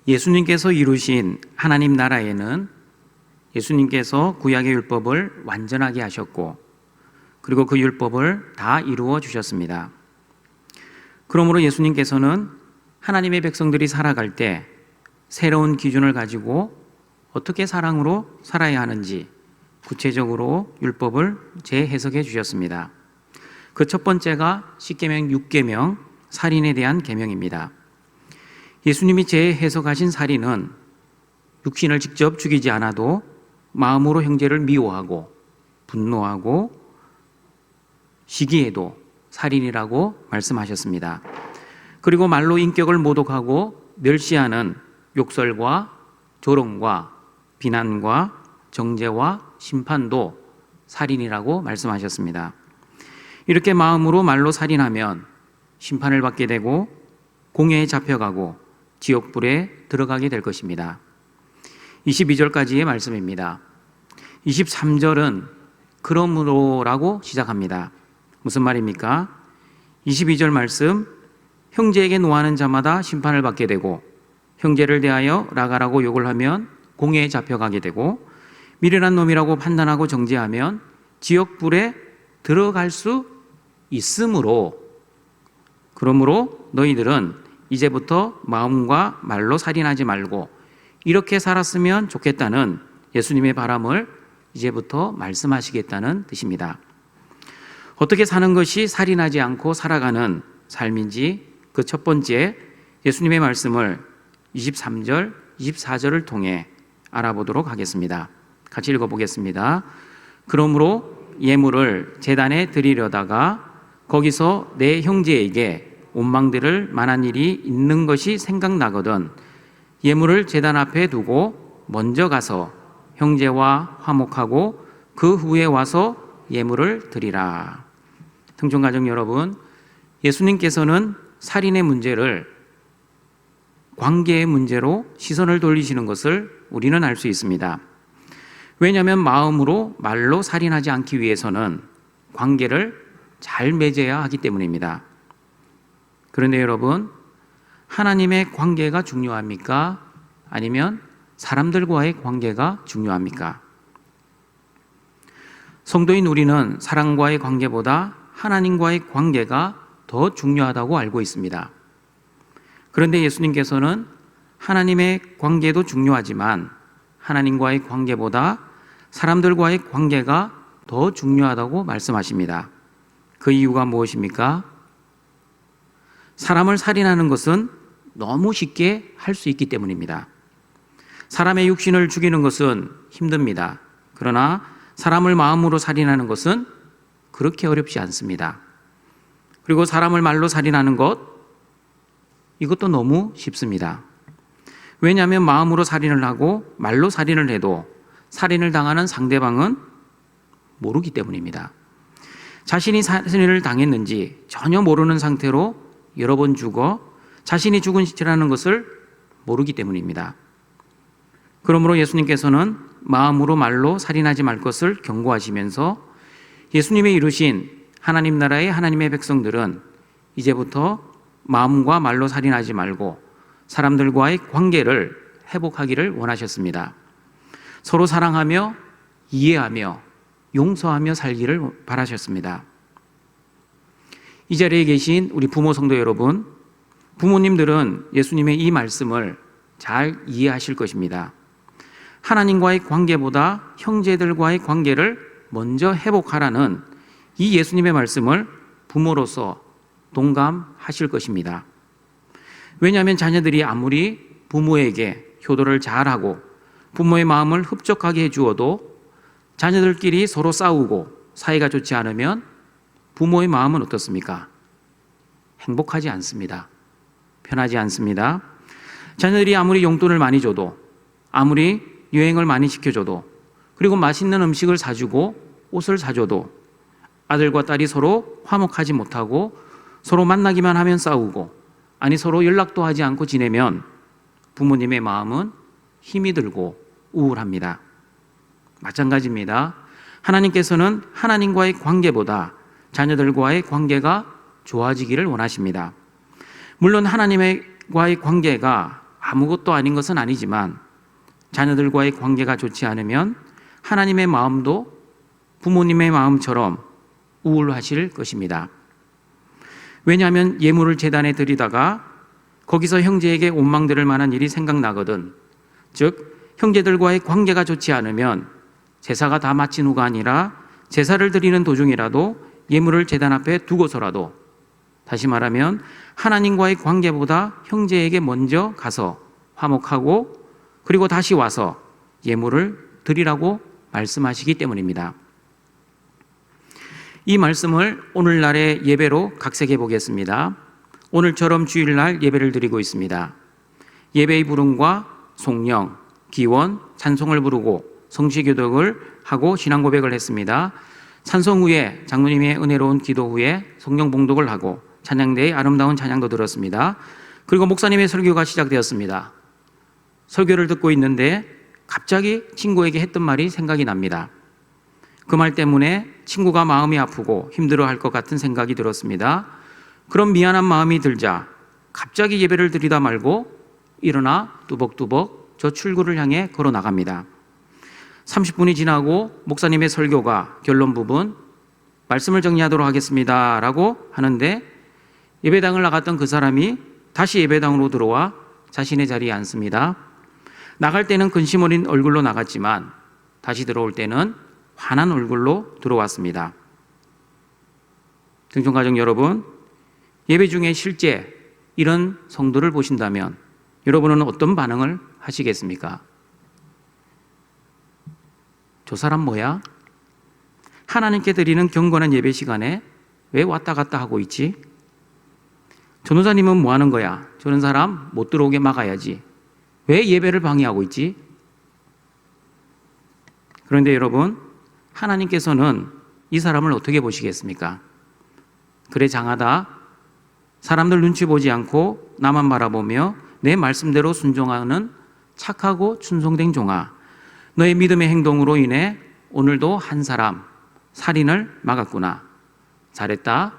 예수님께서 이루신 하나님 나라에는 예수님께서 구약의 율법을 완전하게 하셨고, 그리고 그 율법을 다 이루어 주셨습니다. 그러므로 예수님께서는 하나님의 백성들이 살아갈 때 새로운 기준을 가지고 어떻게 사랑으로 살아야 하는지 구체적으로 율법을 재해석해 주셨습니다. 그 첫 번째가 십계명 6계명 살인에 대한 계명입니다. 예수님이 재해석하신 살인은 육신을 직접 죽이지 않아도 마음으로 형제를 미워하고 분노하고 시기에도 살인이라고 말씀하셨습니다. 그리고 말로 인격을 모독하고 멸시하는 욕설과 조롱과 비난과 정죄와 심판도 살인이라고 말씀하셨습니다. 이렇게 마음으로 말로 살인하면 심판을 받게 되고 공회에 잡혀가고 지옥불에 들어가게 될 것입니다. 22절까지의 말씀입니다. 23절은 그러므로라고 시작합니다. 무슨 말입니까? 22절 말씀, 형제에게 노하는 자마다 심판을 받게 되고 형제를 대하여 라가라고 욕을 하면 공회에 잡혀가게 되고 미련한 놈이라고 판단하고 정죄하면 지옥불에 들어갈 수 있으므로, 그러므로 너희들은 이제부터 마음과 말로 살인하지 말고 이렇게 살았으면 좋겠다는 예수님의 바람을 이제부터 말씀하시겠다는 뜻입니다. 어떻게 사는 것이 살인하지 않고 살아가는 삶인지 그 첫 번째 예수님의 말씀을 23절, 24절을 통해 알아보도록 하겠습니다. 같이 읽어보겠습니다. 그러므로 예물을 제단에 드리려다가 거기서 내 형제에게 원망들을 만한 일이 있는 것이 생각나거든 예물을 제단 앞에 두고 먼저 가서 형제와 화목하고 그 후에 와서 예물을 드리라. 청중가족 여러분, 예수님께서는 살인의 문제를 관계의 문제로 시선을 돌리시는 것을 우리는 알 수 있습니다. 왜냐하면 마음으로 말로 살인하지 않기 위해서는 관계를 잘 맺어야 하기 때문입니다. 그런데 여러분, 하나님의 관계가 중요합니까? 아니면 사람들과의 관계가 중요합니까? 성도인 우리는 사랑과의 관계보다 하나님과의 관계가 더 중요하다고 알고 있습니다. 그런데 예수님께서는 하나님의 관계도 중요하지만 하나님과의 관계보다 사람들과의 관계가 더 중요하다고 말씀하십니다. 그 이유가 무엇입니까? 사람을 살인하는 것은 너무 쉽게 할 수 있기 때문입니다. 사람의 육신을 죽이는 것은 힘듭니다. 그러나 사람을 마음으로 살인하는 것은 그렇게 어렵지 않습니다. 그리고 사람을 말로 살인하는 것, 이것도 너무 쉽습니다. 왜냐하면 마음으로 살인을 하고 말로 살인을 해도 살인을 당하는 상대방은 모르기 때문입니다. 자신이 살인을 당했는지 전혀 모르는 상태로 여러 번 죽어 자신이 죽은 시체라는 것을 모르기 때문입니다. 그러므로 예수님께서는 마음으로 말로 살인하지 말 것을 경고하시면서 예수님이 이루신 하나님 나라의 하나님의 백성들은 이제부터 마음과 말로 살인하지 말고 사람들과의 관계를 회복하기를 원하셨습니다. 서로 사랑하며 이해하며 용서하며 살기를 바라셨습니다. 이 자리에 계신 우리 부모 성도 여러분, 부모님들은 예수님의 이 말씀을 잘 이해하실 것입니다. 하나님과의 관계보다 형제들과의 관계를 먼저 회복하라는 이 예수님의 말씀을 부모로서 동감하실 것입니다. 왜냐하면 자녀들이 아무리 부모에게 효도를 잘하고 부모의 마음을 흡족하게 해주어도 자녀들끼리 서로 싸우고 사이가 좋지 않으면 부모의 마음은 어떻습니까? 행복하지 않습니다. 편하지 않습니다. 자녀들이 아무리 용돈을 많이 줘도, 아무리 여행을 많이 시켜줘도, 그리고 맛있는 음식을 사주고 옷을 사줘도 아들과 딸이 서로 화목하지 못하고 서로 만나기만 하면 싸우고, 아니 서로 연락도 하지 않고 지내면 부모님의 마음은 힘이 들고 우울합니다. 마찬가지입니다. 하나님께서는 하나님과의 관계보다 자녀들과의 관계가 좋아지기를 원하십니다. 물론 하나님과의 관계가 아무것도 아닌 것은 아니지만 자녀들과의 관계가 좋지 않으면 하나님의 마음도 부모님의 마음처럼 우울하실 것입니다. 왜냐하면 예물을 제단에 드리다가 거기서 형제에게 원망들을 만한 일이 생각나거든. 즉 형제들과의 관계가 좋지 않으면 제사가 다 마친 후가 아니라 제사를 드리는 도중이라도 예물을 제단 앞에 두고서라도, 다시 말하면 하나님과의 관계보다 형제에게 먼저 가서 화목하고 그리고 다시 와서 예물을 드리라고 말씀하시기 때문입니다. 이 말씀을 오늘날의 예배로 각색해 보겠습니다. 오늘처럼 주일날 예배를 드리고 있습니다. 예배의 부름과 송령, 기원, 찬송을 부르고 성시교독을 하고 신앙 고백을 했습니다. 찬송 후에 장로님의 은혜로운 기도 후에 성령 봉독을 하고 찬양대의 아름다운 찬양도 들었습니다. 그리고 목사님의 설교가 시작되었습니다. 설교를 듣고 있는데 갑자기 친구에게 했던 말이 생각이 납니다. 그 말 때문에 친구가 마음이 아프고 힘들어할 것 같은 생각이 들었습니다. 그럼 미안한 마음이 들자 갑자기 예배를 드리다 말고 일어나 뚜벅뚜벅 저 출구를 향해 걸어 나갑니다. 30분이 지나고 목사님의 설교가 결론 부분 말씀을 정리하도록 하겠습니다 라고 하는데 예배당을 나갔던 그 사람이 다시 예배당으로 들어와 자신의 자리에 앉습니다. 나갈 때는 근심 어린 얼굴로 나갔지만 다시 들어올 때는 환한 얼굴로 들어왔습니다. 등촌가족 여러분, 예배 중에 실제 이런 성도를 보신다면 여러분은 어떤 반응을 하시겠습니까? 저 사람 뭐야? 하나님께 드리는 경건한 예배 시간에 왜 왔다 갔다 하고 있지? 전도사님은 뭐 하는 거야? 저런 사람 못 들어오게 막아야지. 왜 예배를 방해하고 있지? 그런데 여러분, 하나님께서는 이 사람을 어떻게 보시겠습니까? 그래 장하다. 사람들 눈치 보지 않고 나만 바라보며 내 말씀대로 순종하는 착하고 충성된 종아. 너의 믿음의 행동으로 인해 오늘도 한 사람 살인을 막았구나. 잘했다.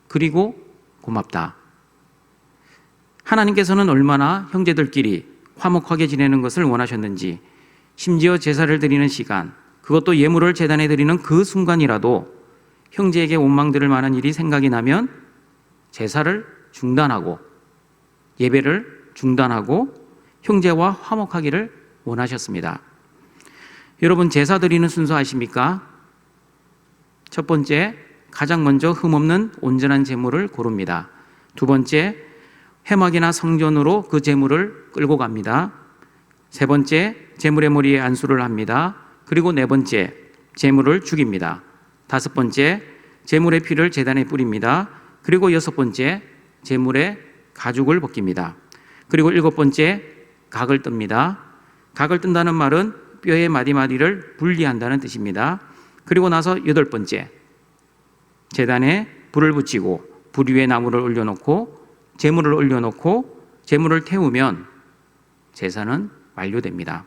그리고 고맙다. 하나님께서는 얼마나 형제들끼리 화목하게 지내는 것을 원하셨는지, 심지어 제사를 드리는 시간, 그것도 예물을 제단에 드리는 그 순간이라도 형제에게 원망들을 만한 일이 생각이 나면 제사를 중단하고 예배를 중단하고 형제와 화목하기를 원하셨습니다. 여러분, 제사 드리는 순서 아십니까? 첫 번째, 가장 먼저 흠없는 온전한 제물을 고릅니다. 두 번째, 회막이나 성전으로 그 제물을 끌고 갑니다. 세 번째, 제물의 머리에 안수를 합니다. 그리고 네 번째, 제물을 죽입니다. 다섯 번째, 제물의 피를 제단에 뿌립니다. 그리고 여섯 번째, 제물의 가죽을 벗깁니다. 그리고 일곱 번째, 각을 뜹니다. 각을 뜬다는 말은 뼈의 마디마디를 분리한다는 뜻입니다. 그리고 나서 여덟 번째, 제단에 불을 붙이고 불 위에 나무를 올려놓고 제물을 올려놓고 제물을 태우면 제사는 완료됩니다.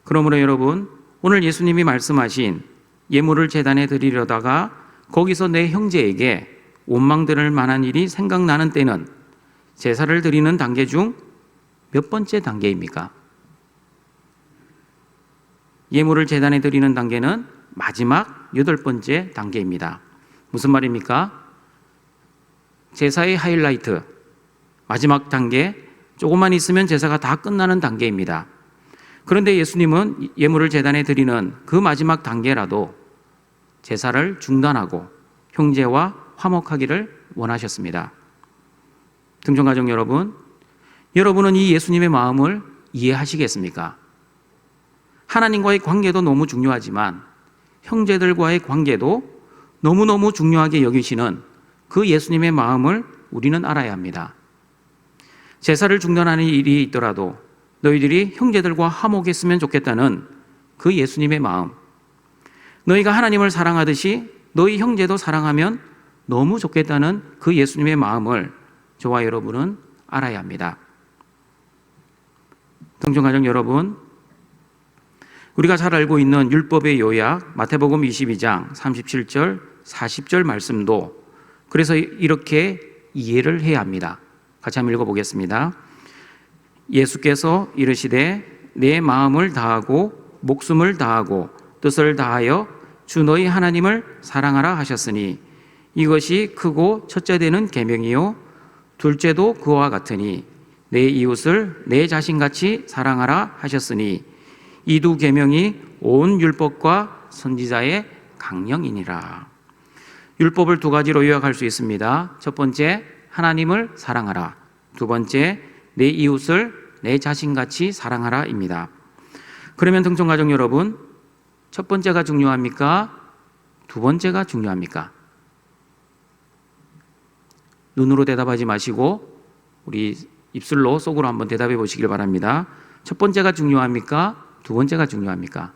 그러므로 여러분, 오늘 예수님이 말씀하신 예물을 제단에 드리려다가 거기서 내 형제에게 원망들을 만한 일이 생각나는 때는 제사를 드리는 단계 중 몇 번째 단계입니까? 예물을 제단에 드리는 단계는 마지막 여덟 번째 단계입니다. 무슨 말입니까? 제사의 하이라이트, 마지막 단계, 조금만 있으면 제사가 다 끝나는 단계입니다. 그런데 예수님은 예물을 제단에 드리는 그 마지막 단계라도 제사를 중단하고 형제와 화목하기를 원하셨습니다. 등촌가족 여러분, 여러분은 이 예수님의 마음을 이해하시겠습니까? 하나님과의 관계도 너무 중요하지만 형제들과의 관계도 너무너무 중요하게 여기시는 그 예수님의 마음을 우리는 알아야 합니다. 제사를 중단하는 일이 있더라도 너희들이 형제들과 화목했으면 좋겠다는 그 예수님의 마음, 너희가 하나님을 사랑하듯이 너희 형제도 사랑하면 너무 좋겠다는 그 예수님의 마음을 저와 여러분은 알아야 합니다. 등촌가족 여러분, 우리가 잘 알고 있는 율법의 요약 마태복음 22장 37절 40절 말씀도 그래서 이렇게 이해를 해야 합니다. 같이 한번 읽어보겠습니다. 예수께서 이르시되 내 마음을 다하고 목숨을 다하고 뜻을 다하여 주 너희 하나님을 사랑하라 하셨으니 이것이 크고 첫째 되는 계명이요 둘째도 그와 같으니 내 이웃을 내 자신같이 사랑하라 하셨으니 이 두 계명이 온 율법과 선지자의 강령이니라. 율법을 두 가지로 요약할 수 있습니다. 첫 번째, 하나님을 사랑하라. 두 번째, 내 이웃을 내 자신같이 사랑하라입니다. 그러면 등촌가족 여러분, 첫 번째가 중요합니까? 두 번째가 중요합니까? 눈으로 대답하지 마시고 우리 입술로 속으로 한번 대답해 보시길 바랍니다. 첫 번째가 중요합니까? 두 번째가 중요합니까?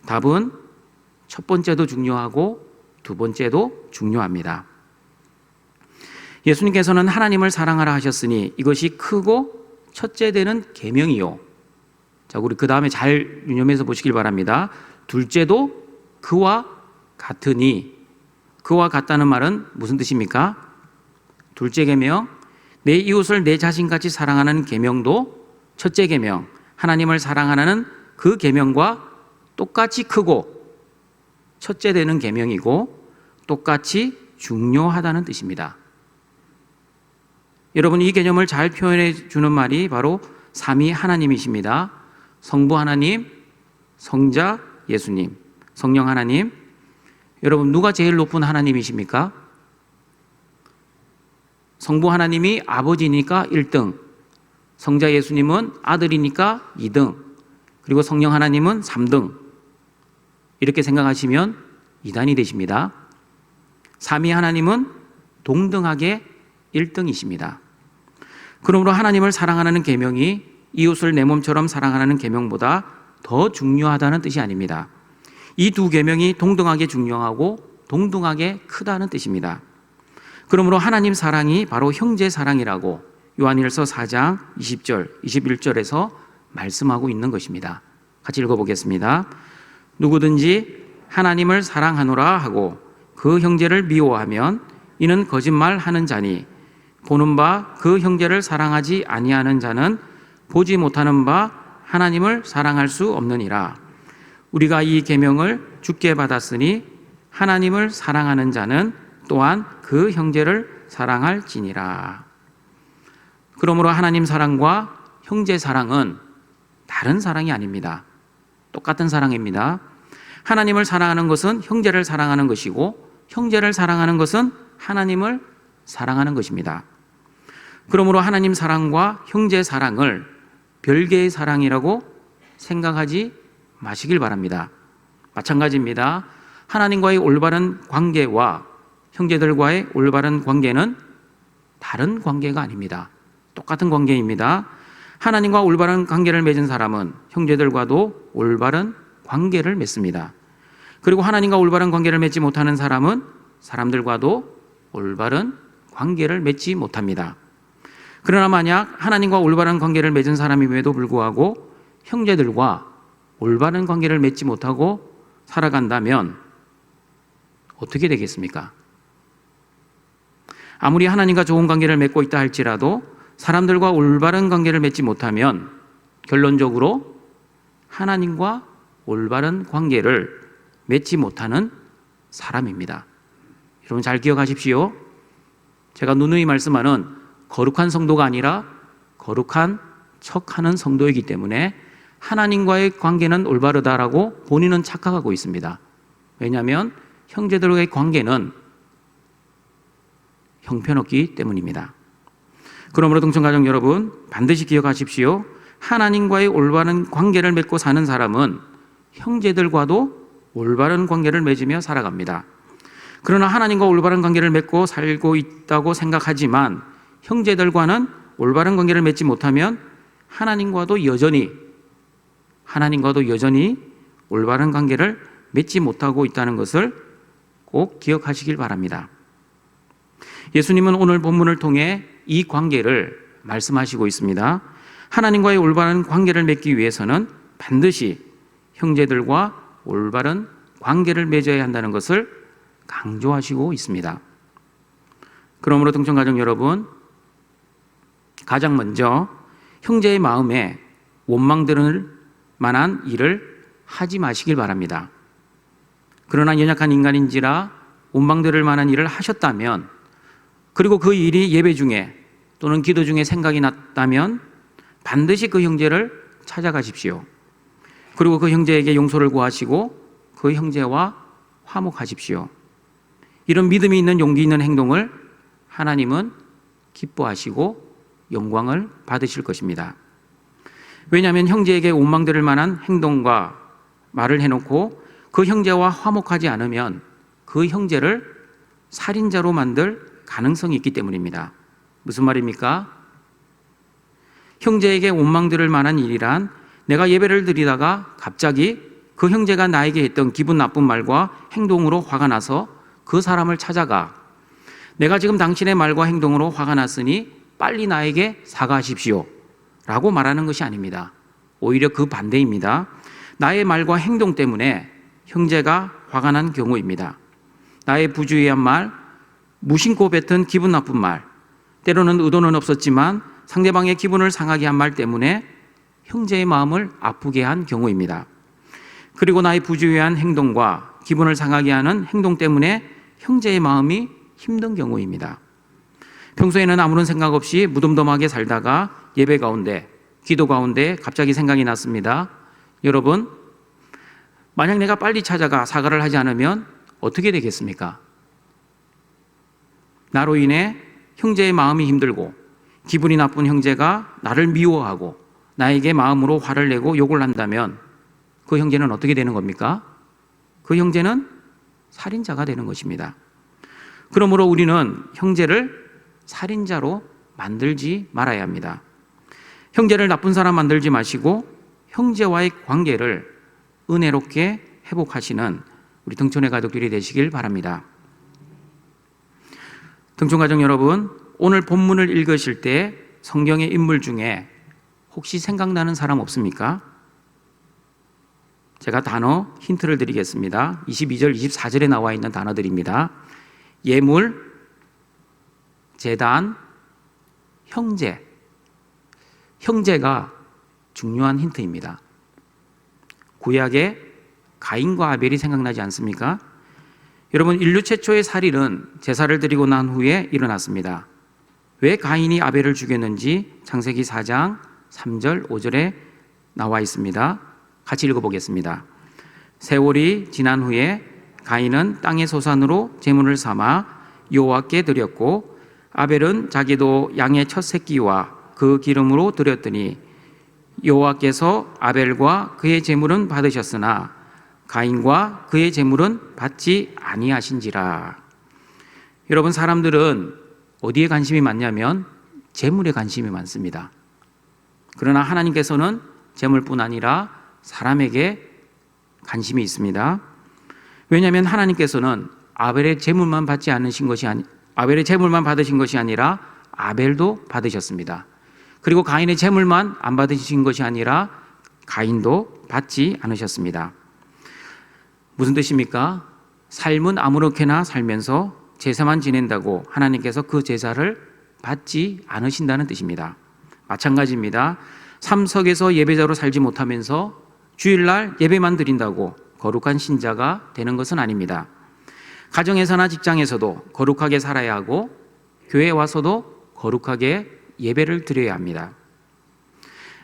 답은 첫 번째도 중요하고 두 번째도 중요합니다. 예수님께서는 하나님을 사랑하라 하셨으니 이것이 크고 첫째 되는 계명이요. 자, 우리 그 다음에 잘 유념해서 보시길 바랍니다. 둘째도 그와 같으니, 그와 같다는 말은 무슨 뜻입니까? 둘째 계명, 내 이웃을 내 자신같이 사랑하는 계명도 첫째 계명, 하나님을 사랑하는 그 계명과 똑같이 크고 첫째 되는 계명이고 똑같이 중요하다는 뜻입니다. 여러분, 이 개념을 잘 표현해 주는 말이 바로 삼위 하나님이십니다. 성부 하나님, 성자 예수님, 성령 하나님. 여러분, 누가 제일 높은 하나님이십니까? 성부 하나님이 아버지니까 1등, 성자 예수님은 아들이니까 2등, 그리고 성령 하나님은 3등. 이렇게 생각하시면 이단이 되십니다. 삼위 하나님은 동등하게 1등이십니다. 그러므로 하나님을 사랑하는 계명이 이웃을 내 몸처럼 사랑하는 계명보다 더 중요하다는 뜻이 아닙니다. 이 두 계명이 동등하게 중요하고 동등하게 크다는 뜻입니다. 그러므로 하나님 사랑이 바로 형제 사랑이라고 요한일서 4장 20절, 21절에서 말씀하고 있는 것입니다. 같이 읽어보겠습니다. 누구든지 하나님을 사랑하노라 하고 그 형제를 미워하면 이는 거짓말하는 자니 보는 바 그 형제를 사랑하지 아니하는 자는 보지 못하는 바 하나님을 사랑할 수 없느니라. 우리가 이 계명을 주께 받았으니 하나님을 사랑하는 자는 또한 그 형제를 사랑할지니라. 그러므로 하나님 사랑과 형제 사랑은 다른 사랑이 아닙니다. 똑같은 사랑입니다. 하나님을 사랑하는 것은 형제를 사랑하는 것이고 형제를 사랑하는 것은 하나님을 사랑하는 것입니다. 그러므로 하나님 사랑과 형제 사랑을 별개의 사랑이라고 생각하지 마시길 바랍니다. 마찬가지입니다. 하나님과의 올바른 관계와 형제들과의 올바른 관계는 다른 관계가 아닙니다. 똑같은 관계입니다. 하나님과 올바른 관계를 맺은 사람은 형제들과도 올바른 관계를 맺습니다. 그리고 하나님과 올바른 관계를 맺지 못하는 사람은 사람들과도 올바른 관계를 맺지 못합니다. 그러나 만약 하나님과 올바른 관계를 맺은 사람임에도 불구하고 형제들과 올바른 관계를 맺지 못하고 살아간다면 어떻게 되겠습니까? 아무리 하나님과 좋은 관계를 맺고 있다 할지라도 사람들과 올바른 관계를 맺지 못하면 결론적으로 하나님과 올바른 관계를 맺지 못하는 사람입니다. 여러분 잘 기억하십시오. 제가 누누이 말씀하는 거룩한 성도가 아니라 거룩한 척하는 성도이기 때문에 하나님과의 관계는 올바르다라고 본인은 착각하고 있습니다. 왜냐하면 형제들과의 관계는 형편없기 때문입니다. 그러므로 동청가족 여러분 반드시 기억하십시오. 하나님과의 올바른 관계를 맺고 사는 사람은 형제들과도 올바른 관계를 맺으며 살아갑니다. 그러나 하나님과 올바른 관계를 맺고 살고 있다고 생각하지만 형제들과는 올바른 관계를 맺지 못하면 하나님과도 여전히 올바른 관계를 맺지 못하고 있다는 것을 꼭 기억하시길 바랍니다. 예수님은 오늘 본문을 통해 이 관계를 말씀하시고 있습니다. 하나님과의 올바른 관계를 맺기 위해서는 반드시 형제들과 올바른 관계를 맺어야 한다는 것을 강조하시고 있습니다. 그러므로 동청가족 여러분, 가장 먼저 형제의 마음에 원망들 만한 일을 하지 마시길 바랍니다. 그러나 연약한 인간인지라 원망들을 만한 일을 하셨다면, 그리고 그 일이 예배 중에 또는 기도 중에 생각이 났다면 반드시 그 형제를 찾아가십시오. 그리고 그 형제에게 용서를 구하시고 그 형제와 화목하십시오. 이런 믿음이 있는 용기 있는 행동을 하나님은 기뻐하시고 영광을 받으실 것입니다. 왜냐하면 형제에게 원망될 만한 행동과 말을 해놓고 그 형제와 화목하지 않으면 그 형제를 살인자로 만들 가능성이 있기 때문입니다. 무슨 말입니까? 형제에게 원망될 만한 일이란 내가 예배를 드리다가 갑자기 그 형제가 나에게 했던 기분 나쁜 말과 행동으로 화가 나서 그 사람을 찾아가 내가 지금 당신의 말과 행동으로 화가 났으니 빨리 나에게 사과하십시오 라고 말하는 것이 아닙니다. 오히려 그 반대입니다. 나의 말과 행동 때문에 형제가 화가 난 경우입니다. 나의 부주의한 말, 무심코 뱉은 기분 나쁜 말, 때로는 의도는 없었지만 상대방의 기분을 상하게 한 말 때문에 형제의 마음을 아프게 한 경우입니다. 그리고 나의 부주의한 행동과 기분을 상하게 하는 행동 때문에 형제의 마음이 힘든 경우입니다. 평소에는 아무런 생각 없이 무덤덤하게 살다가 예배 가운데, 기도 가운데 갑자기 생각이 났습니다. 여러분, 만약 내가 빨리 찾아가 사과를 하지 않으면 어떻게 되겠습니까? 나로 인해 형제의 마음이 힘들고 기분이 나쁜 형제가 나를 미워하고 나에게 마음으로 화를 내고 욕을 한다면 그 형제는 어떻게 되는 겁니까? 그 형제는 살인자가 되는 것입니다. 그러므로 우리는 형제를 살인자로 만들지 말아야 합니다. 형제를 나쁜 사람 만들지 마시고 형제와의 관계를 은혜롭게 회복하시는 우리 등촌의 가족들이 되시길 바랍니다. 등촌가족 여러분, 오늘 본문을 읽으실 때 성경의 인물 중에 혹시 생각나는 사람 없습니까? 제가 단어 힌트를 드리겠습니다. 22절, 24절에 나와 있는 단어들입니다. 예물, 제단, 형제. 형제가 중요한 힌트입니다. 구약에 가인과 아벨이 생각나지 않습니까? 여러분, 인류 최초의 살인은 제사를 드리고 난 후에 일어났습니다. 왜 가인이 아벨을 죽였는지 창세기 4장 3절, 5절에 나와 있습니다. 같이 읽어보겠습니다. 세월이 지난 후에 가인은 땅의 소산으로 제물을 삼아 여호와께 드렸고 아벨은 자기도 양의 첫 새끼와 그 기름으로 드렸더니 여호와께서 아벨과 그의 제물은 받으셨으나 가인과 그의 제물은 받지 아니하신지라. 여러분, 사람들은 어디에 관심이 많냐면 제물에 관심이 많습니다. 그러나 하나님께서는 제물뿐 아니라 사람에게 관심이 있습니다. 왜냐하면 하나님께서는 아벨의 제물만 아벨의 제물만 받으신 것이 아니라 아벨도 받으셨습니다. 그리고 가인의 제물만 안 받으신 것이 아니라 가인도 받지 않으셨습니다. 무슨 뜻입니까? 삶은 아무렇게나 살면서 제사만 지낸다고 하나님께서 그 제사를 받지 않으신다는 뜻입니다. 마찬가지입니다. 삶 속에서 예배자로 살지 못하면서 주일날 예배만 드린다고 거룩한 신자가 되는 것은 아닙니다. 가정에서나 직장에서도 거룩하게 살아야 하고 교회에 와서도 거룩하게 예배를 드려야 합니다.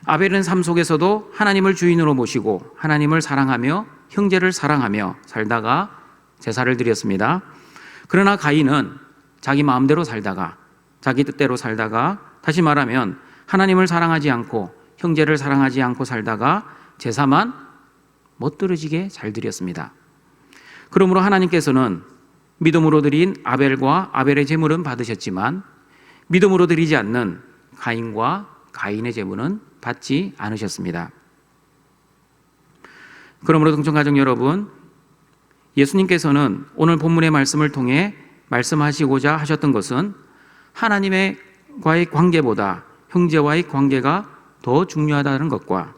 아벨은 삶 속에서도 하나님을 주인으로 모시고 하나님을 사랑하며 형제를 사랑하며 살다가 제사를 드렸습니다. 그러나 가인은 자기 마음대로 살다가 자기 뜻대로 살다가 다시 말하면 하나님을 사랑하지 않고 형제를 사랑하지 않고 살다가 제사만 멋들어지게 잘 드렸습니다. 그러므로 하나님께서는 믿음으로 드린 아벨과 아벨의 제물은 받으셨지만 믿음으로 드리지 않는 가인과 가인의 제물은 받지 않으셨습니다. 그러므로 등촌가족 여러분, 예수님께서는 오늘 본문의 말씀을 통해 말씀하시고자 하셨던 것은 하나님과의 관계보다 형제와의 관계가 더 중요하다는 것과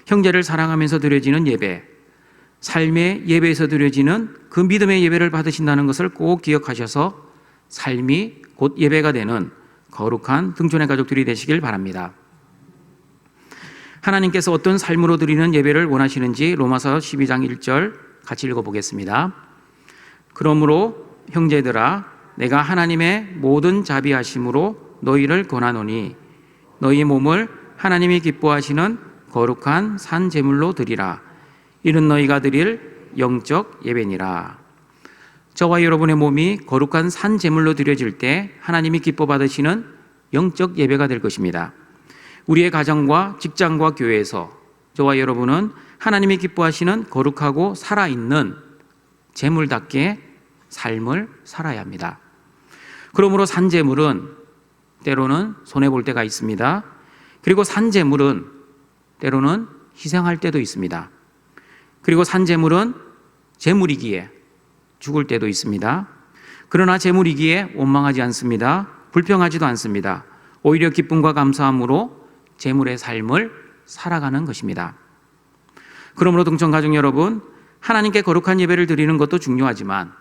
형제를 사랑하면서 드려지는 예배, 삶의 예배에서 드려지는 그 믿음의 예배를 받으신다는 것을 꼭 기억하셔서 삶이 곧 예배가 되는 거룩한 등촌의 가족들이 되시길 바랍니다. 하나님께서 어떤 삶으로 드리는 예배를 원하시는지 로마서 12장 1절 같이 읽어보겠습니다. 그러므로 형제들아 내가 하나님의 모든 자비하심으로 너희를 권하노니 너희 몸을 하나님이 기뻐하시는 거룩한 산 제물로 드리라. 이는 너희가 드릴 영적 예배니라. 저와 여러분의 몸이 거룩한 산 제물로 드려질 때 하나님이 기뻐 받으시는 영적 예배가 될 것입니다. 우리의 가정과 직장과 교회에서 저와 여러분은 하나님이 기뻐하시는 거룩하고 살아있는 제물답게 삶을 살아야 합니다. 그러므로 산제물은 때로는 손해볼 때가 있습니다. 그리고 산제물은 때로는 희생할 때도 있습니다. 그리고 산제물은 제물이기에 죽을 때도 있습니다. 그러나 제물이기에 원망하지 않습니다. 불평하지도 않습니다. 오히려 기쁨과 감사함으로 제물의 삶을 살아가는 것입니다. 그러므로 동청가족 여러분, 하나님께 거룩한 예배를 드리는 것도 중요하지만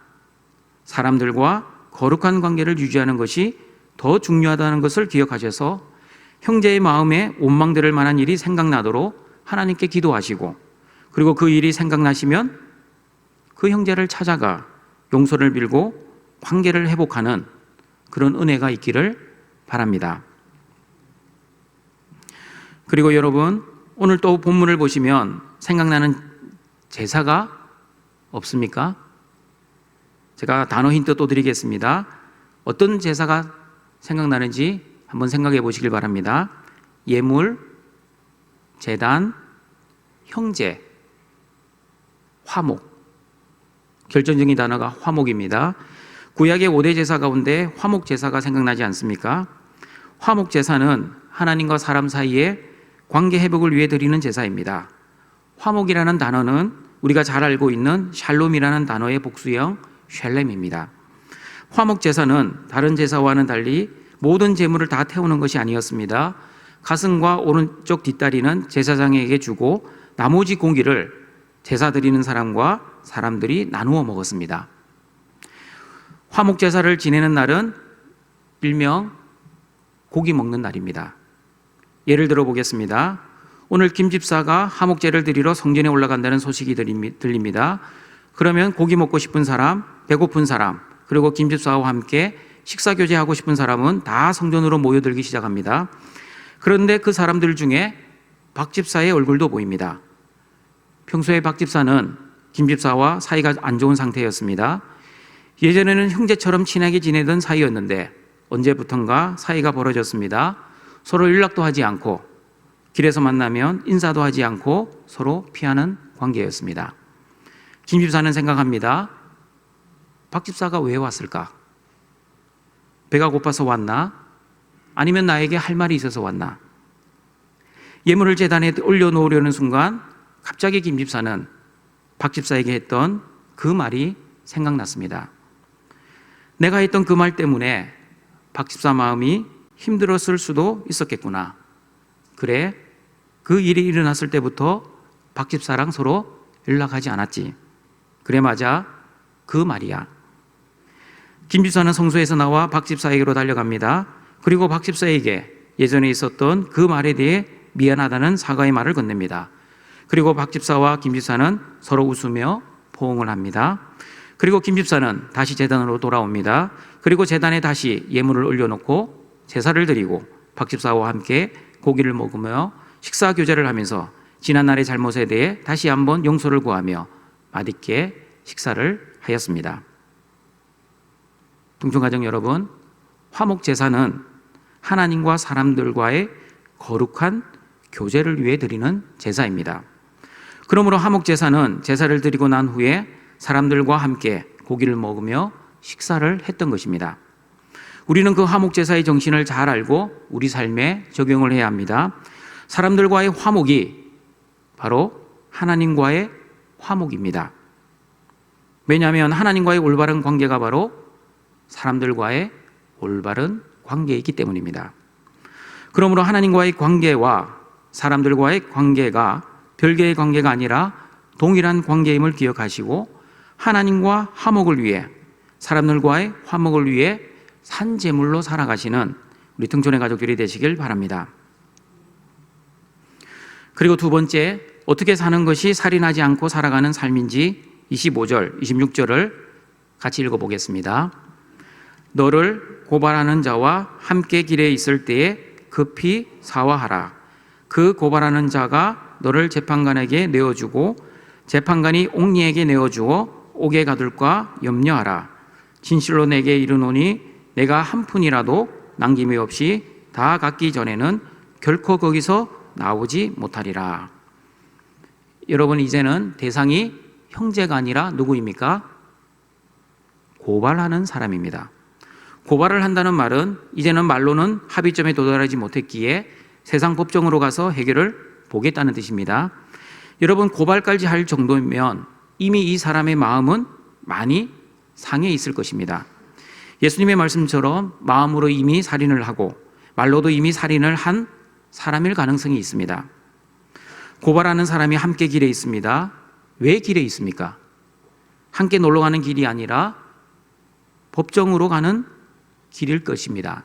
사람들과 거룩한 관계를 유지하는 것이 더 중요하다는 것을 기억하셔서 형제의 마음에 원망될 만한 일이 생각나도록 하나님께 기도하시고, 그리고 그 일이 생각나시면 그 형제를 찾아가 용서를 빌고 관계를 회복하는 그런 은혜가 있기를 바랍니다. 그리고 여러분, 오늘 또 본문을 보시면 생각나는 제사가 없습니까? 제가 단어 힌트 또 드리겠습니다. 어떤 제사가 생각나는지 한번 생각해 보시길 바랍니다. 예물, 제단, 형제, 화목. 결정적인 단어가 화목입니다. 구약의 5대 제사 가운데 화목 제사가 생각나지 않습니까? 화목 제사는 하나님과 사람 사이의 관계 회복을 위해 드리는 제사입니다. 화목이라는 단어는 우리가 잘 알고 있는 샬롬이라는 단어의 복수형 샬렘입니다. 화목 제사는 다른 제사와는 달리 모든 제물을 다 태우는 것이 아니었습니다. 가슴과 오른쪽 뒷다리는 제사장에게 주고 나머지 고기를 제사 드리는 사람과 사람들이 나누어 먹었습니다. 화목 제사를 지내는 날은 일명 고기 먹는 날입니다. 예를 들어 보겠습니다. 오늘 김 집사가 화목제를 드리러 성전에 올라간다는 소식이 들립니다. 그러면 고기 먹고 싶은 사람, 배고픈 사람, 그리고 김 집사와 함께 식사 교제하고 싶은 사람은 다 성전으로 모여들기 시작합니다. 그런데 그 사람들 중에 박 집사의 얼굴도 보입니다. 평소에 박 집사는 김 집사와 사이가 안 좋은 상태였습니다. 예전에는 형제처럼 친하게 지내던 사이였는데 언제부턴가 사이가 벌어졌습니다. 서로 연락도 하지 않고 길에서 만나면 인사도 하지 않고 서로 피하는 관계였습니다. 김 집사는 생각합니다. 박 집사가 왜 왔을까? 배가 고파서 왔나? 아니면 나에게 할 말이 있어서 왔나? 예물을 제단에 올려놓으려는 순간 갑자기 김 집사는 박 집사에게 했던 그 말이 생각났습니다. 내가 했던 그 말 때문에 박 집사 마음이 힘들었을 수도 있었겠구나. 그래, 그 일이 일어났을 때부터 박 집사랑 서로 연락하지 않았지. 그래, 맞아. 그 말이야. 김 집사는 성소에서 나와 박 집사에게로 달려갑니다. 그리고 박 집사에게 예전에 있었던 그 말에 대해 미안하다는 사과의 말을 건넵니다. 그리고 박 집사와 김 집사는 서로 웃으며 포옹을 합니다. 그리고 김 집사는 다시 제단으로 돌아옵니다. 그리고 제단에 다시 예물을 올려놓고 제사를 드리고 박 집사와 함께 고기를 먹으며 식사 교제를 하면서 지난날의 잘못에 대해 다시 한번 용서를 구하며 맛있게 식사를 하였습니다. 동청가족 여러분, 화목 제사는 하나님과 사람들과의 거룩한 교제를 위해 드리는 제사입니다. 그러므로 화목 제사는 제사를 드리고 난 후에 사람들과 함께 고기를 먹으며 식사를 했던 것입니다. 우리는 그 화목 제사의 정신을 잘 알고 우리 삶에 적용을 해야 합니다. 사람들과의 화목이 바로 하나님과의 화목입니다. 왜냐하면 하나님과의 올바른 관계가 바로 사람들과의 올바른 관계이기 때문입니다. 그러므로 하나님과의 관계와 사람들과의 관계가 별개의 관계가 아니라 동일한 관계임을 기억하시고 하나님과 화목을 위해, 사람들과의 화목을 위해 산제물로 살아가시는 우리 등촌의 가족들이 되시길 바랍니다. 그리고 두 번째, 어떻게 사는 것이 살인하지 않고 살아가는 삶인지 25절, 26절을 같이 읽어보겠습니다. 너를 고발하는 자와 함께 길에 있을 때에 급히 사화하라. 그 고발하는 자가 너를 재판관에게 내어주고 재판관이 옥리에게 내어주어 옥에 가둘까 염려하라. 진실로 내게 이르노니 내가 한 푼이라도 남김이 없이 다 갚기 전에는 결코 거기서 나오지 못하리라. 여러분, 이제는 대상이 형제가 아니라 누구입니까? 고발하는 사람입니다. 고발을 한다는 말은 이제는 말로는 합의점에 도달하지 못했기에 세상 법정으로 가서 해결을 보겠다는 뜻입니다. 여러분, 고발까지 할 정도면 이미 이 사람의 마음은 많이 상해 있을 것입니다. 예수님의 말씀처럼 마음으로 이미 살인을 하고 말로도 이미 살인을 한 사람일 가능성이 있습니다. 고발하는 사람이 함께 길에 있습니다. 왜 길에 있습니까? 함께 놀러 가는 길이 아니라 법정으로 가는 길일 것입니다.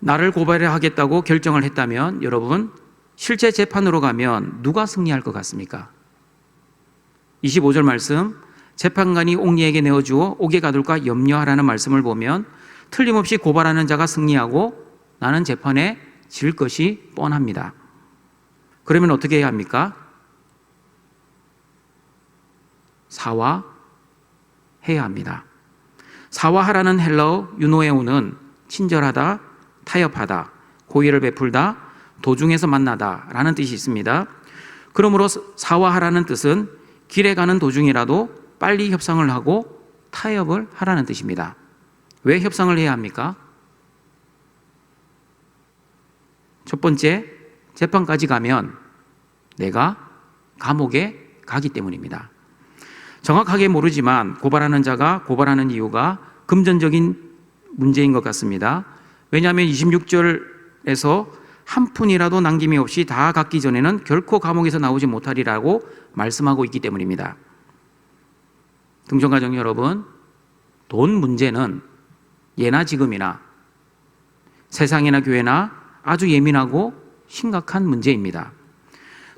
나를 고발하겠다고 결정을 했다면 여러분, 실제 재판으로 가면 누가 승리할 것 같습니까? 25절 말씀, 재판관이 옥리에게 내어주어 옥에 가둘까 염려하라는 말씀을 보면 틀림없이 고발하는 자가 승리하고 나는 재판에 질 것이 뻔합니다. 그러면 어떻게 해야 합니까? 사화해야 합니다. 사화하라는 헬라어 유노에오는 친절하다, 타협하다, 고의를 베풀다, 도중에서 만나다 라는 뜻이 있습니다. 그러므로 사화하라는 뜻은 길에 가는 도중이라도 빨리 협상을 하고 타협을 하라는 뜻입니다. 왜 협상을 해야 합니까? 첫 번째, 재판까지 가면 내가 감옥에 가기 때문입니다. 정확하게 모르지만 고발하는 자가 고발하는 이유가 금전적인 문제인 것 같습니다. 왜냐하면 26절에서 한 푼이라도 남김이 없이 다 갚기 전에는 결코 감옥에서 나오지 못하리라고 말씀하고 있기 때문입니다. 등촌가족 여러분, 돈 문제는 예나 지금이나 세상이나 교회나 아주 예민하고 심각한 문제입니다.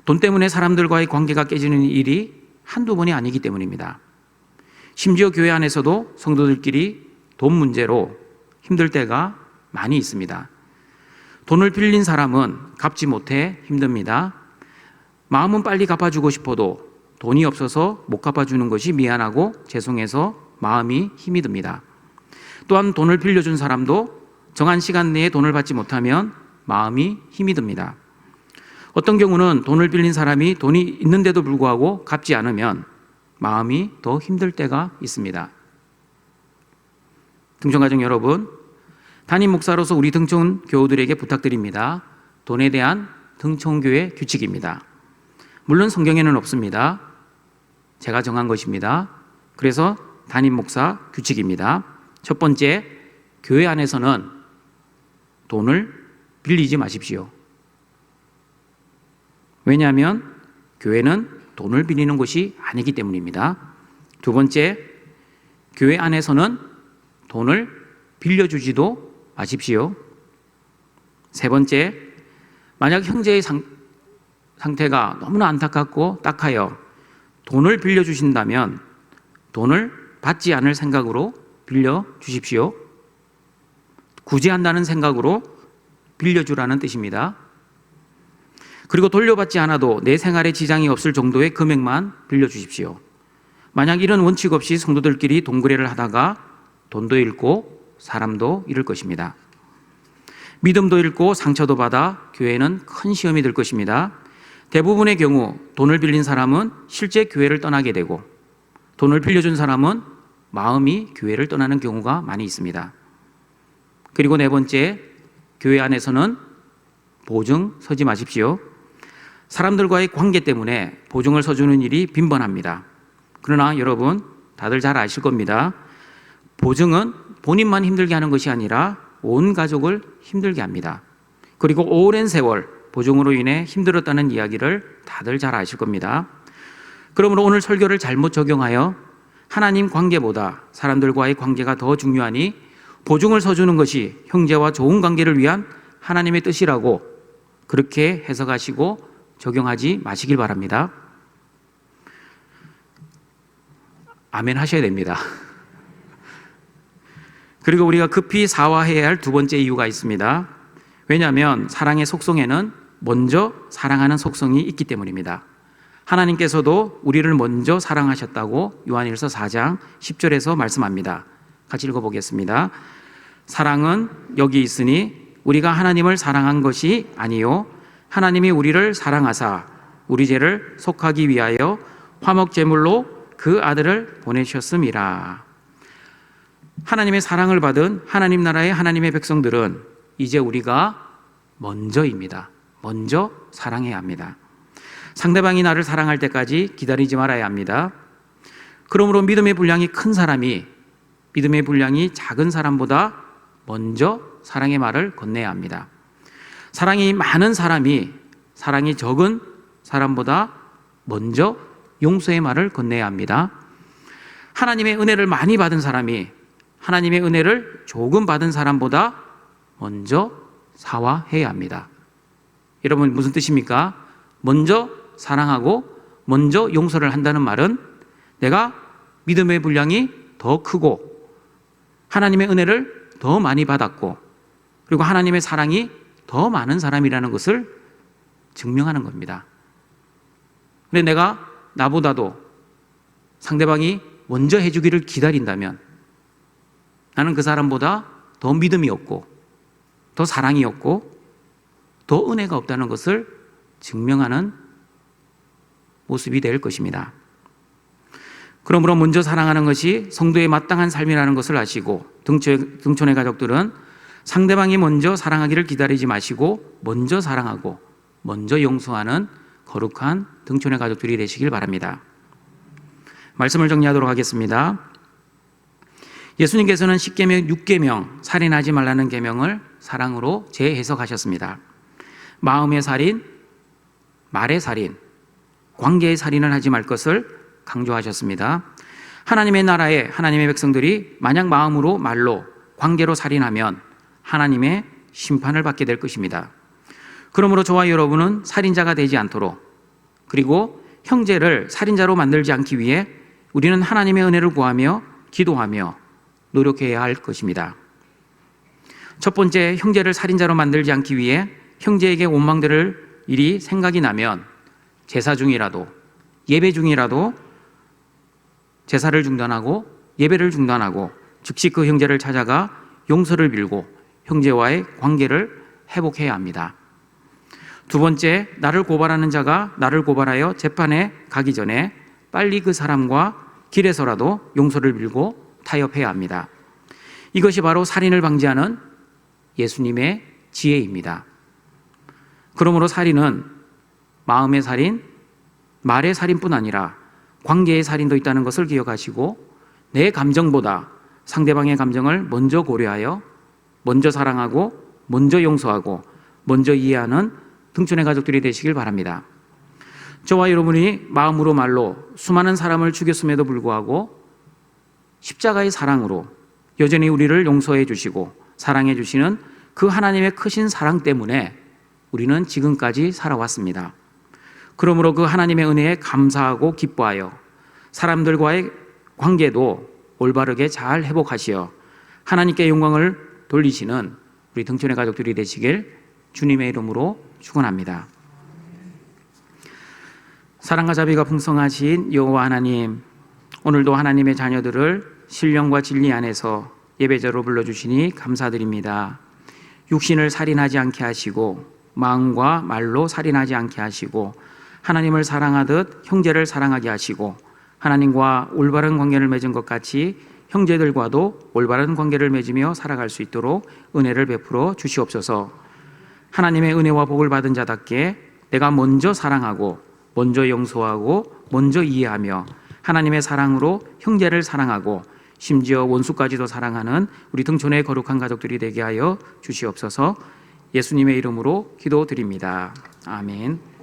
돈 때문에 사람들과의 관계가 깨지는 일이 한두 번이 아니기 때문입니다. 심지어 교회 안에서도 성도들끼리 돈 문제로 힘들 때가 많이 있습니다. 돈을 빌린 사람은 갚지 못해 힘듭니다. 마음은 빨리 갚아주고 싶어도 돈이 없어서 못 갚아주는 것이 미안하고 죄송해서 마음이 힘이 듭니다. 또한 돈을 빌려준 사람도 정한 시간 내에 돈을 받지 못하면 마음이 힘이 듭니다. 어떤 경우는 돈을 빌린 사람이 돈이 있는데도 불구하고 갚지 않으면 마음이 더 힘들 때가 있습니다. 등촌가족 여러분, 담임 목사로서 우리 등촌 교우들에게 부탁드립니다. 돈에 대한 등촌교회 규칙입니다. 물론 성경에는 없습니다. 제가 정한 것입니다. 그래서 담임 목사 규칙입니다. 첫 번째, 교회 안에서는 돈을 빌리지 마십시오. 왜냐하면 교회는 돈을 빌리는 곳이 아니기 때문입니다. 두 번째, 교회 안에서는 돈을 빌려주지도 마십시오. 세 번째, 만약 형제의 상태가 너무나 안타깝고 딱하여 돈을 빌려주신다면 돈을 받지 않을 생각으로 빌려주십시오. 구제한다는 생각으로 빌려주라는 뜻입니다. 그리고 돌려받지 않아도 내 생활에 지장이 없을 정도의 금액만 빌려주십시오. 만약 이런 원칙 없이 성도들끼리 돈거래를 하다가 돈도 잃고 사람도 잃을 것입니다. 믿음도 잃고 상처도 받아 교회는 큰 시험이 될 것입니다. 대부분의 경우 돈을 빌린 사람은 실제 교회를 떠나게 되고 돈을 빌려준 사람은 마음이 교회를 떠나는 경우가 많이 있습니다. 그리고 네 번째, 교회 안에서는 보증 서지 마십시오. 사람들과의 관계 때문에 보증을 서주는 일이 빈번합니다. 그러나 여러분 다들 잘 아실 겁니다. 보증은 본인만 힘들게 하는 것이 아니라 온 가족을 힘들게 합니다. 그리고 오랜 세월 보증으로 인해 힘들었다는 이야기를 다들 잘 아실 겁니다. 그러므로 오늘 설교를 잘못 적용하여 하나님 관계보다 사람들과의 관계가 더 중요하니 보증을 서주는 것이 형제와 좋은 관계를 위한 하나님의 뜻이라고 그렇게 해석하시고 적용하지 마시길 바랍니다. 아멘 하셔야 됩니다. 그리고 우리가 급히 사화해야 할 두 번째 이유가 있습니다. 왜냐하면 사랑의 속성에는 먼저 사랑하는 속성이 있기 때문입니다. 하나님께서도 우리를 먼저 사랑하셨다고 요한일서 4장 10절에서 말씀합니다. 같이 읽어보겠습니다. 사랑은 여기 있으니 우리가 하나님을 사랑한 것이 아니요 하나님이 우리를 사랑하사 우리 죄를 속하기 위하여 화목제물로 그 아들을 보내셨음이라. 하나님의 사랑을 받은 하나님 나라의 하나님의 백성들은 이제 우리가 먼저입니다. 먼저 사랑해야 합니다. 상대방이 나를 사랑할 때까지 기다리지 말아야 합니다. 그러므로 믿음의 분량이 큰 사람이 믿음의 분량이 작은 사람보다 먼저 사랑의 말을 건네야 합니다. 사랑이 많은 사람이 사랑이 적은 사람보다 먼저 용서의 말을 건네야 합니다. 하나님의 은혜를 많이 받은 사람이 하나님의 은혜를 조금 받은 사람보다 먼저 사과해야 합니다. 여러분 무슨 뜻입니까? 먼저 사랑하고 먼저 용서를 한다는 말은 내가 믿음의 분량이 더 크고 하나님의 은혜를 더 많이 받았고 그리고 하나님의 사랑이 더 많은 사람이라는 것을 증명하는 겁니다. 근데 내가 나보다도 상대방이 먼저 해주기를 기다린다면 나는 그 사람보다 더 믿음이 없고 더 사랑이 없고 더 은혜가 없다는 것을 증명하는 모습이 될 것입니다. 그러므로 먼저 사랑하는 것이 성도의 마땅한 삶이라는 것을 아시고 등촌의 가족들은 상대방이 먼저 사랑하기를 기다리지 마시고 먼저 사랑하고 먼저 용서하는 거룩한 등촌의 가족들이 되시길 바랍니다. 말씀을 정리하도록 하겠습니다. 예수님께서는 10계명, 6계명 살인하지 말라는 계명을 사랑으로 재해석하셨습니다. 마음의 살인, 말의 살인, 관계의 살인을 하지 말 것을 강조하셨습니다. 하나님의 나라에 하나님의 백성들이 만약 마음으로 말로 관계로 살인하면 하나님의 심판을 받게 될 것입니다. 그러므로 저와 여러분은 살인자가 되지 않도록 그리고 형제를 살인자로 만들지 않기 위해 우리는 하나님의 은혜를 구하며 기도하며 노력해야 할 것입니다. 첫 번째, 형제를 살인자로 만들지 않기 위해 형제에게 원망될 일이 생각이 나면 제사 중이라도 예배 중이라도 제사를 중단하고 예배를 중단하고 즉시 그 형제를 찾아가 용서를 빌고 형제와의 관계를 회복해야 합니다. 두 번째, 나를 고발하는 자가 나를 고발하여 재판에 가기 전에 빨리 그 사람과 길에서라도 용서를 빌고 타협해야 합니다. 이것이 바로 살인을 방지하는 예수님의 지혜입니다. 그러므로 살인은 마음의 살인, 말의 살인뿐 아니라 관계의 살인도 있다는 것을 기억하시고 내 감정보다 상대방의 감정을 먼저 고려하여 먼저 사랑하고 먼저 용서하고 먼저 이해하는 등촌의 가족들이 되시길 바랍니다. 저와 여러분이 마음으로 말로 수많은 사람을 죽였음에도 불구하고 십자가의 사랑으로 여전히 우리를 용서해 주시고 사랑해 주시는 그 하나님의 크신 사랑 때문에 우리는 지금까지 살아왔습니다. 그러므로 그 하나님의 은혜에 감사하고 기뻐하여 사람들과의 관계도 올바르게 잘 회복하시어 하나님께 영광을 돌리시는 우리 등촌의 가족들이 되시길 주님의 이름으로 축원합니다. 사랑과 자비가 풍성하신 여호와 하나님, 오늘도 하나님의 자녀들을 신령과 진리 안에서 예배자로 불러주시니 감사드립니다. 육신을 살인하지 않게 하시고 마음과 말로 살인하지 않게 하시고 하나님을 사랑하듯 형제를 사랑하게 하시고 하나님과 올바른 관계를 맺은 것 같이 형제들과도 올바른 관계를 맺으며 살아갈 수 있도록 은혜를 베풀어 주시옵소서. 하나님의 은혜와 복을 받은 자답게 내가 먼저 사랑하고 먼저 용서하고 먼저 이해하며 하나님의 사랑으로 형제를 사랑하고 심지어 원수까지도 사랑하는 우리 등촌의 거룩한 가족들이 되게 하여 주시옵소서. 예수님의 이름으로 기도드립니다. 아멘.